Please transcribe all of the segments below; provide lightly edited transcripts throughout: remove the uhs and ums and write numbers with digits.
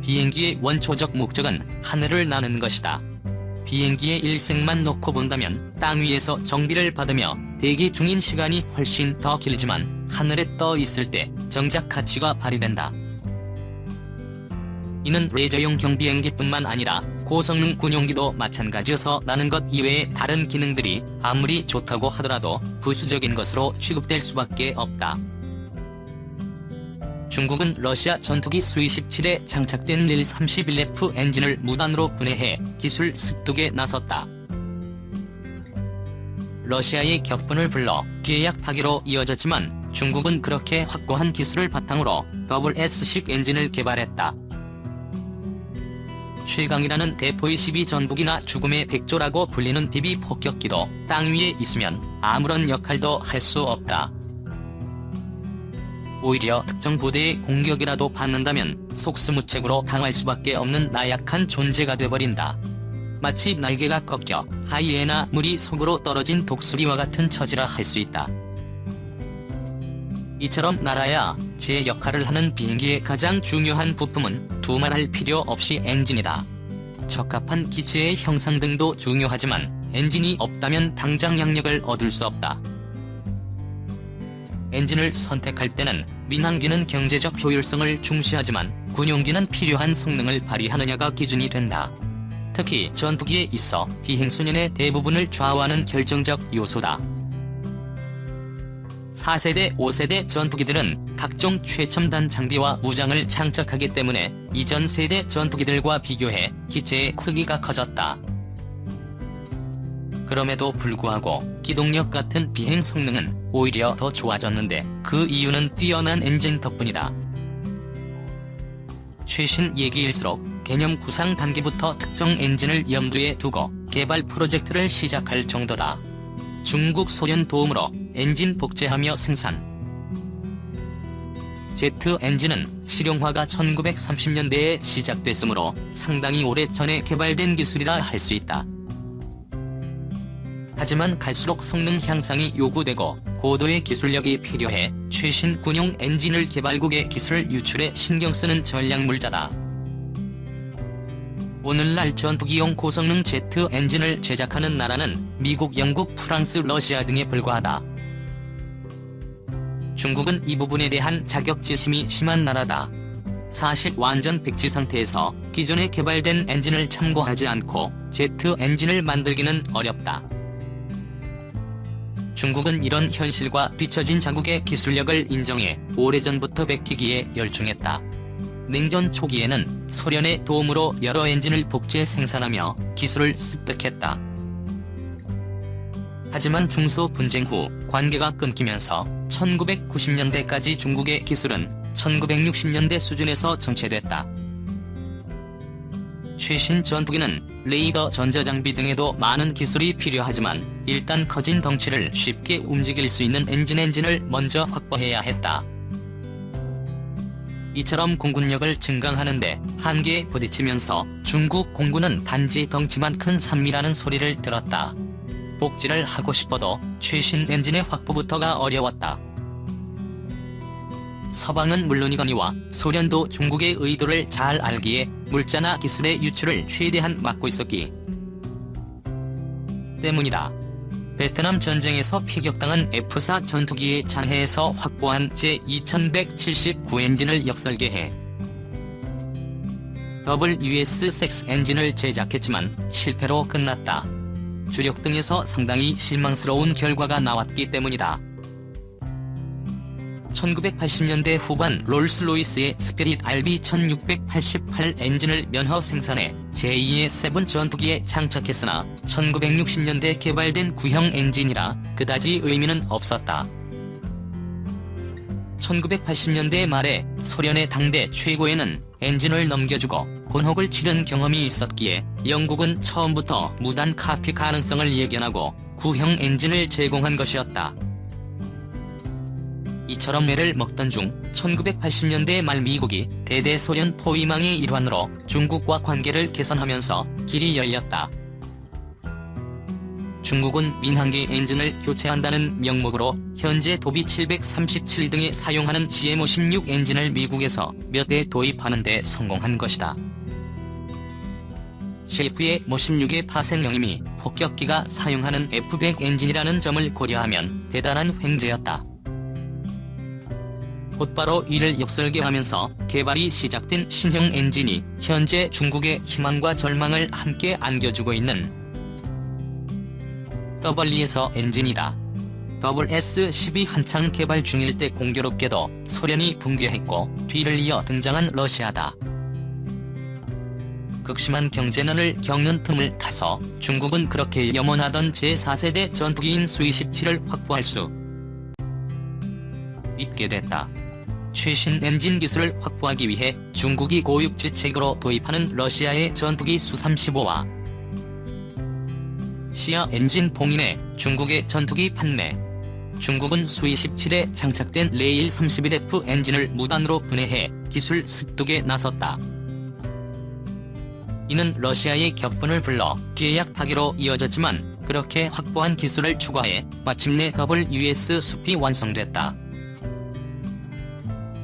비행기의 원초적 목적은 하늘을 나는 것이다. 비행기의 일생만 놓고 본다면 땅 위에서 정비를 받으며 대기 중인 시간이 훨씬 더 길지만 하늘에 떠 있을 때 정작 가치가 발휘된다. 이는 레저용 경비행기뿐만 아니라 고성능 군용기도 마찬가지여서 나는 것 이외의 다른 기능들이 아무리 좋다고 하더라도 부수적인 것으로 취급될 수밖에 없다. 중국은 러시아 전투기 수-27에 장착된 릴-31F 엔진을 무단으로 분해해 기술 습득에 나섰다. 러시아의 격분을 불러 계약 파기로 이어졌지만 중국은 그렇게 확고한 기술을 바탕으로 WS-식 엔진을 개발했다. 최강이라는 대포-22 전북이나 죽음의 백조라고 불리는 비비 폭격기도 땅 위에 있으면 아무런 역할도 할 수 없다. 오히려 특정 부대의 공격이라도 받는다면 속수무책으로 당할 수밖에 없는 나약한 존재가 돼버린다. 마치 날개가 꺾여 하이에나 무리 속으로 떨어진 독수리와 같은 처지라 할 수 있다. 이처럼 나라야 제 역할을 하는 비행기의 가장 중요한 부품은 두말할 필요 없이 엔진이다. 적합한 기체의 형상 등도 중요하지만 엔진이 없다면 당장 양력을 얻을 수 없다. 엔진을 선택할 때는 민항기는 경제적 효율성을 중시하지만 군용기는 필요한 성능을 발휘하느냐가 기준이 된다. 특히 전투기에 있어 비행소년의 대부분을 좌우하는 결정적 요소다. 4세대, 5세대 전투기들은 각종 최첨단 장비와 무장을 장착하기 때문에 이전 세대 전투기들과 비교해 기체의 크기가 커졌다. 그럼에도 불구하고 기동력 같은 비행 성능은 오히려 더 좋아졌는데 그 이유는 뛰어난 엔진 덕분이다. 최신 예기일수록 개념 구상 단계부터 특정 엔진을 염두에 두고 개발 프로젝트를 시작할 정도다. 중국 소련 도움으로 엔진 복제하며 생산. 제트 엔진은 실용화가 1930년대에 시작됐으므로 상당히 오래전에 개발된 기술이라 할 수 있다. 하지만 갈수록 성능 향상이 요구되고 고도의 기술력이 필요해 최신 군용 엔진을 개발국의 기술 유출에 신경쓰는 전략물자다. 오늘날 전투기용 고성능 제트 엔진을 제작하는 나라는 미국, 영국, 프랑스, 러시아 등에 불과하다. 중국은 이 부분에 대한 자격지심이 심한 나라다. 사실 완전 백지 상태에서 기존에 개발된 엔진을 참고하지 않고 제트 엔진을 만들기는 어렵다. 중국은 이런 현실과 뒤처진 자국의 기술력을 인정해 오래전부터 베끼기에 열중했다. 냉전 초기에는 소련의 도움으로 여러 엔진을 복제 생산하며 기술을 습득했다. 하지만 중소 분쟁 후 관계가 끊기면서 1990년대까지 중국의 기술은 1960년대 수준에서 정체됐다. 최신 전투기는 레이더, 전자장비 등에도 많은 기술이 필요하지만 일단 커진 덩치를 쉽게 움직일 수 있는 엔진을 먼저 확보해야 했다. 이처럼 공군력을 증강하는데 한계에 부딪히면서 중국 공군은 단지 덩치만 큰 산미라는 소리를 들었다. 복지를 하고 싶어도 최신 엔진의 확보부터가 어려웠다. 서방은 물론이거니와 소련도 중국의 의도를 잘 알기에 물자나 기술의 유출을 최대한 막고 있었기 때문이다. 베트남 전쟁에서 피격당한 F-4 전투기의 잔해에서 확보한 제2179 엔진을 역설계해 WS-6 엔진을 제작했지만 실패로 끝났다. 주력 등에서 상당히 실망스러운 결과가 나왔기 때문이다. 1980년대 후반 롤스로이스의 스피릿 RB1688 엔진을 면허 생산해 제2의 세븐 전투기에 장착했으나 1960년대 개발된 구형 엔진이라 그다지 의미는 없었다. 1980년대 말에 소련의 당대 최고에는 엔진을 넘겨주고 곤혹을 치른 경험이 있었기에 영국은 처음부터 무단 카피 가능성을 예견하고 구형 엔진을 제공한 것이었다. 이처럼 매를 먹던 중 1980년대 말 미국이 대대소련 포위망의 일환으로 중국과 관계를 개선하면서 길이 열렸다. 중국은 민항기 엔진을 교체한다는 명목으로 현재 도비 737 등에 사용하는 CM56 엔진을 미국에서 몇 대 도입하는 데 성공한 것이다. CF의 모16의 파생형임이 폭격기가 사용하는 F100 엔진이라는 점을 고려하면 대단한 횡재였다. 곧바로 이를 역설계하면서 개발이 시작된 신형 엔진이 현재 중국의 희망과 절망을 함께 안겨주고 있는 WE에서 엔진이다. WS-10이 한창 개발 중일 때 공교롭게도 소련이 붕괴했고 뒤를 이어 등장한 러시아다. 극심한 경제난을 겪는 틈을 타서 중국은 그렇게 염원하던 제4세대 전투기인 수-27을 확보할 수 있게 됐다. 최신 엔진 기술을 확보하기 위해 중국이 고육지책으로 도입하는 러시아의 전투기 수-35와 시아 엔진 봉인에 중국의 전투기 판매. 중국은 수-27에 장착된 레일 31F 엔진을 무단으로 분해해 기술 습득에 나섰다. 이는 러시아의 격분을 불러 계약 파기로 이어졌지만 그렇게 확보한 기술을 추가해 마침내 WS-10이 완성됐다.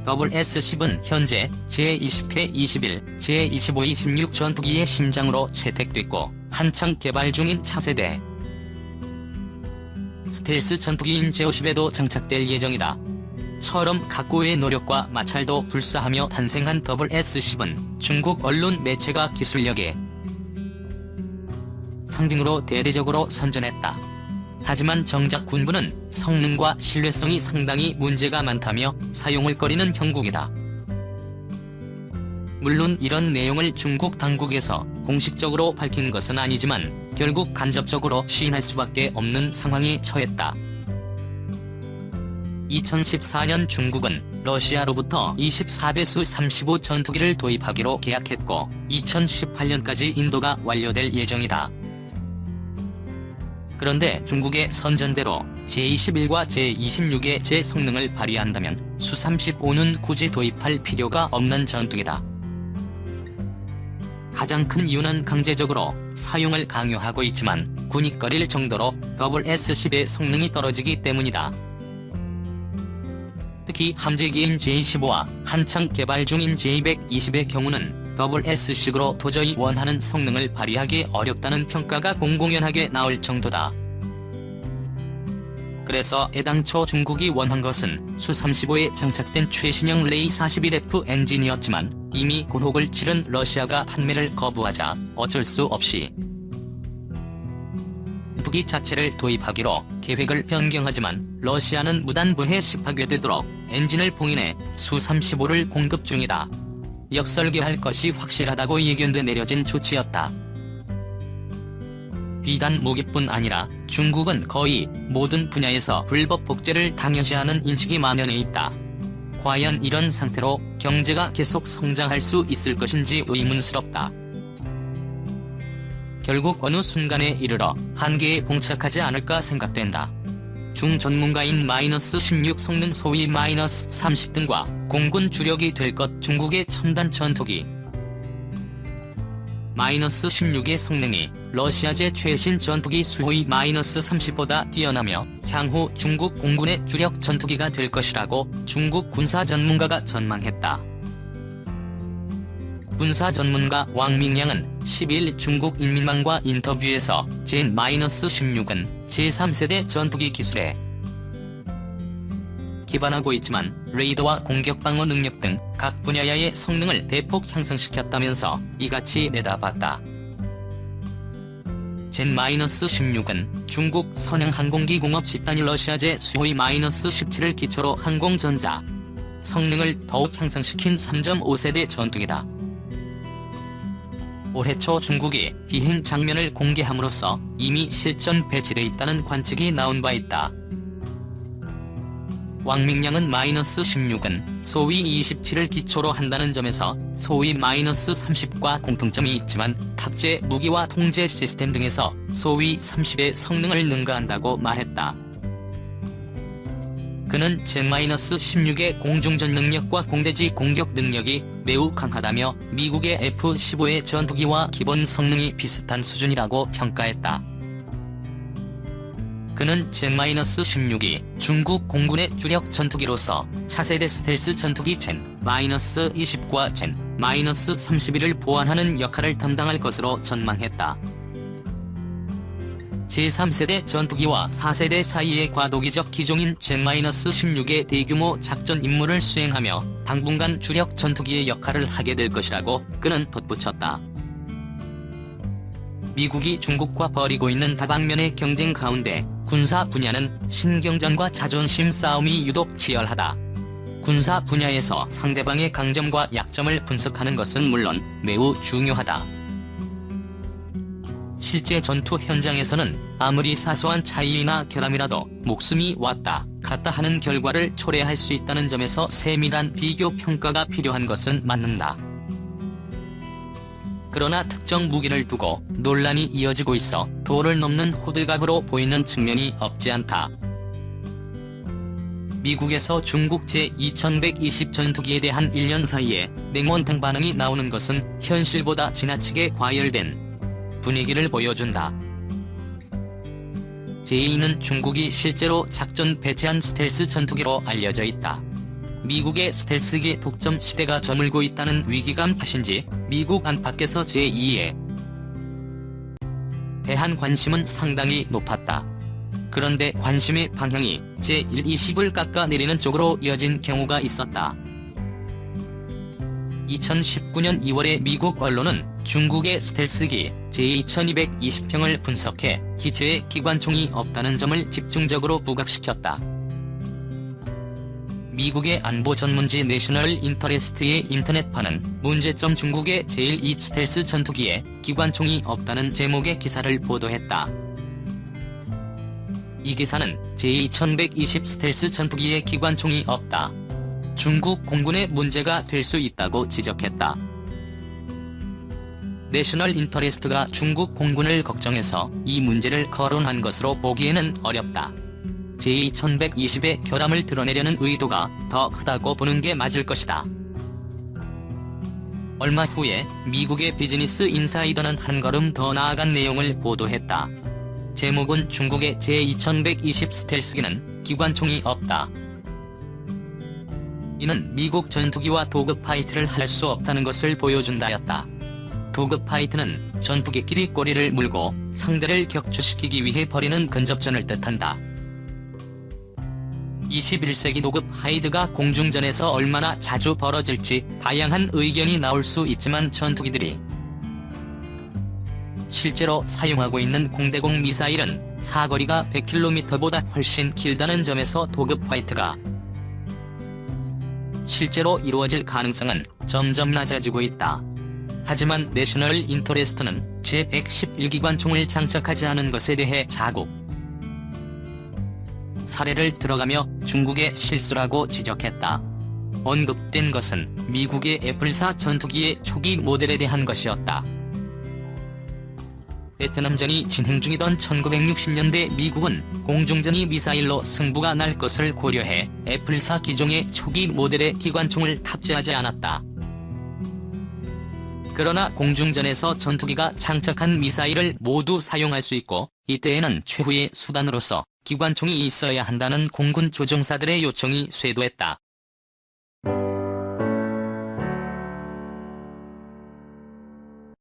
WS-10은 현재 제20회 21, 제25, 26 전투기의 심장으로 채택됐고 한창 개발 중인 차세대 스텔스 전투기인 제50에도 장착될 예정이다. 처럼 각고의 노력과 마찰도 불사하며 탄생한 WS-10은 중국 언론 매체가 기술력의 상징으로 대대적으로 선전했다. 하지만 정작 군부는 성능과 신뢰성이 상당히 문제가 많다며 사용을 꺼리는 형국이다. 물론 이런 내용을 중국 당국에서 공식적으로 밝힌 것은 아니지만 결국 간접적으로 시인할 수밖에 없는 상황에 처했다. 2014년 중국은 러시아로부터 24배수 35 전투기를 도입하기로 계약했고 2018년까지 인도가 완료될 예정이다. 그런데 중국의 선전대로 제21과 제26의 제 성능을 발휘한다면 수-35는 굳이 도입할 필요가 없는 전투기다. 가장 큰 이유는 강제적으로 사용을 강요하고 있지만 군익거릴 정도로 WS-10의 성능이 떨어지기 때문이다. 특히 함재기인 제15와 한창 개발 중인 제220의 경우는 WS-10으로 도저히 원하는 성능을 발휘하기 어렵다는 평가가 공공연하게 나올 정도다. 그래서 애당초 중국이 원한 것은 수-35에 장착된 최신형 레이 41F 엔진이었지만 이미 곤혹을 치른 러시아가 판매를 거부하자 어쩔 수 없이 전투기 자체를 도입하기로 계획을 변경하지만 러시아는 무단분해 파괴되도록 엔진을 봉인해 수-35를 공급 중이다. 역설계할 것이 확실하다고 예견돼 내려진 조치였다. 비단 무기뿐 아니라 중국은 거의 모든 분야에서 불법 복제를 당연시하는 인식이 만연해 있다. 과연 이런 상태로 경제가 계속 성장할 수 있을 것인지 의문스럽다. 결국 어느 순간에 이르러 한계에 봉착하지 않을까 생각된다. 중전문가인 -16 성능 소위 -30 등과 공군 주력이 될 것 중국의 첨단 전투기 -16의 성능이 러시아제 최신 전투기 수호의 -30보다 뛰어나며 향후 중국 공군의 주력 전투기가 될 것이라고 중국 군사 전문가가 전망했다. 군사 전문가 왕밍양은 10일 중국 인민망과 인터뷰에서 제-16은 제3세대 전투기 기술에 기반하고 있지만 레이더와 공격방어 능력 등 각 분야의 성능을 대폭 향상시켰다면서 이같이 내다봤다. 제-16은 중국 선양 항공기 공업 집단이 러시아제 수호의 -17을 기초로 항공전자 성능을 더욱 향상시킨 3.5세대 전투기다. 올해 초 중국이 비행 장면을 공개함으로써 이미 실전 배치돼 있다는 관측이 나온 바 있다. 왕밍양은 -16은 소위 27을 기초로 한다는 점에서 소위 -30과 공통점이 있지만 탑재 무기와 통제 시스템 등에서 소위 30의 성능을 능가한다고 말했다. 그는 제-16의 공중전 능력과 공대지 공격 능력이 매우 강하다며 미국의 F-15의 전투기와 기본 성능이 비슷한 수준이라고 평가했다. 그는 젠-16이 중국 공군의 주력 전투기로서 차세대 스텔스 전투기 젠-20과 젠-31을 보완하는 역할을 담당할 것으로 전망했다. 제3세대 전투기와 4세대 사이의 과도기적 기종인 젠-16의 대규모 작전 임무를 수행하며 당분간 주력 전투기의 역할을 하게 될 것이라고 그는 덧붙였다. 미국이 중국과 벌이고 있는 다방면의 경쟁 가운데 군사 분야는 신경전과 자존심 싸움이 유독 치열하다. 군사 분야에서 상대방의 강점과 약점을 분석하는 것은 물론 매우 중요하다. 실제 전투 현장에서는 아무리 사소한 차이나 결함이라도 목숨이 왔다 갔다 하는 결과를 초래할 수 있다는 점에서 세밀한 비교 평가가 필요한 것은 맞는다. 그러나 특정 무기를 두고 논란이 이어지고 있어 도를 넘는 호들갑으로 보이는 측면이 없지 않다. 미국에서 중국 제2120 전투기에 대한 1년 사이에 냉온탕 반응이 나오는 것은 현실보다 지나치게 과열된 분위기를 보여준다. 제2는 중국이 실제로 작전 배치한 스텔스 전투기로 알려져 있다. 미국의 스텔스기 독점 시대가 저물고 있다는 위기감 탓인지 미국 안팎에서 제2에 대한 관심은 상당히 높았다. 그런데 관심의 방향이 제120을 깎아내리는 쪽으로 이어진 경우가 있었다. 2019년 2월에 미국 언론은 중국의 스텔스기 제2220평을 분석해 기체에 기관총이 없다는 점을 집중적으로 부각시켰다. 미국의 안보 전문지 내셔널 인터레스트의 인터넷판은 문제점 중국의 제1이 스텔스 전투기에 기관총이 없다는 제목의 기사를 보도했다. 이 기사는 제2120 스텔스 전투기에 기관총이 없다. 중국 공군의 문제가 될 수 있다고 지적했다. 내셔널 인터레스트가 중국 공군을 걱정해서 이 문제를 거론한 것으로 보기에는 어렵다. 제2120의 결함을 드러내려는 의도가 더 크다고 보는 게 맞을 것이다. 얼마 후에 미국의 비즈니스 인사이더는 한 걸음 더 나아간 내용을 보도했다. 제목은 중국의 제2120 스텔스기는 기관총이 없다. 이는 미국 전투기와 도그파이트를 할 수 없다는 것을 보여준다였다. 도그파이트는 전투기끼리 꼬리를 물고 상대를 격추시키기 위해 벌이는 근접전을 뜻한다. 21세기 도그파이트가 공중전에서 얼마나 자주 벌어질지 다양한 의견이 나올 수 있지만 전투기들이 실제로 사용하고 있는 공대공 미사일은 사거리가 100km보다 훨씬 길다는 점에서 도그파이트가 실제로 이루어질 가능성은 점점 낮아지고 있다. 하지만 내셔널 인터레스트는 제111기관총을 장착하지 않은 것에 대해 자국 사례를 들어가며 중국의 실수라고 지적했다. 언급된 것은 미국의 애플사 전투기의 초기 모델에 대한 것이었다. 베트남전이 진행 중이던 1960년대 미국은 공중전이 미사일로 승부가 날 것을 고려해 애플사 기종의 초기 모델의 기관총을 탑재하지 않았다. 그러나 공중전에서 전투기가 장착한 미사일을 모두 사용할 수 있고 이때에는 최후의 수단으로서 기관총이 있어야 한다는 공군 조종사들의 요청이 쇄도했다.